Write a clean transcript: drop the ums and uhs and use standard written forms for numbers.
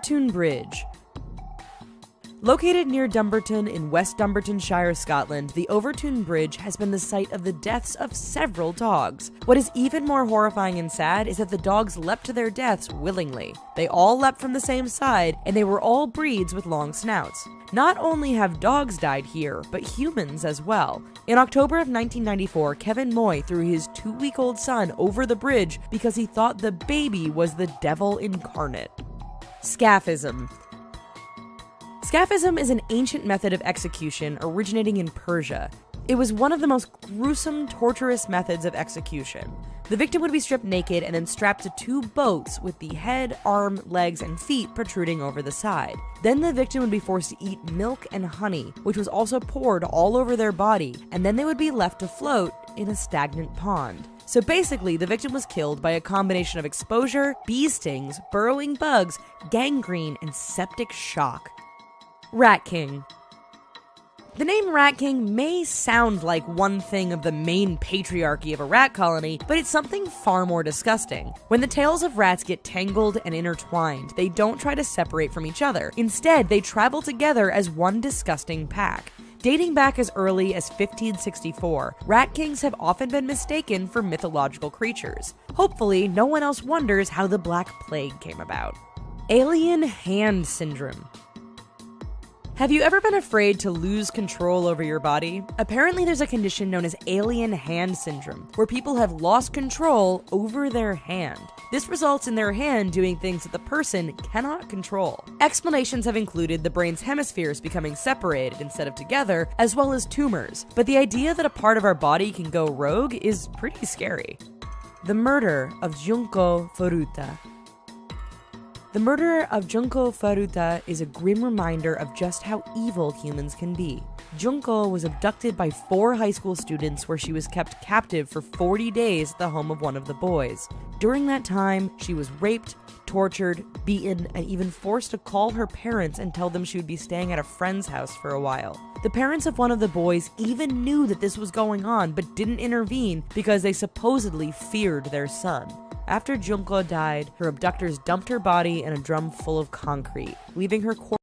Overtoun Bridge. Located near Dumbarton in West Dumbartonshire, Scotland, the Overtoun Bridge has been the site of the deaths of several dogs. What is even more horrifying and sad is that the dogs leapt to their deaths willingly. They all leapt from the same side, and they were all breeds with long snouts. Not only have dogs died here, but humans as well. In October of 1994, Kevin Moy threw his 2-week-old son over the bridge because he thought the baby was the devil incarnate. Scaphism. Scaphism is an ancient method of execution originating in Persia. It was one of the most gruesome, torturous methods of execution. The victim would be stripped naked and then strapped to 2 boats with the head, arm, legs, and feet protruding over the side. Then the victim would be forced to eat milk and honey, which was also poured all over their body, and then they would be left to float in a stagnant pond. So basically, the victim was killed by a combination of exposure, bee stings, burrowing bugs, gangrene, and septic shock. Rat King. The name Rat King may sound like one thing of the main patriarchy of a rat colony, but it's something far more disgusting. When the tails of rats get tangled and intertwined, they don't try to separate from each other. Instead, they travel together as one disgusting pack. Dating back as early as 1564, rat kings have often been mistaken for mythological creatures. Hopefully, no one else wonders how the Black Plague came about. Alien Hand Syndrome. Have you ever been afraid to lose control over your body? Apparently there's a condition known as alien hand syndrome, where people have lost control over their hand. This results in their hand doing things that the person cannot control. Explanations have included the brain's hemispheres becoming separated instead of together, as well as tumors, but the idea that a part of our body can go rogue is pretty scary. The murder of Junko Furuta. The murder of Junko Furuta is a grim reminder of just how evil humans can be. Junko was abducted by 4 high school students where she was kept captive for 40 days at the home of one of the boys. During that time, she was raped, tortured, beaten, and even forced to call her parents and tell them she would be staying at a friend's house for a while. The parents of one of the boys even knew that this was going on but didn't intervene because they supposedly feared their son. After Junko died, her abductors dumped her body in a drum full of concrete, leaving her corpse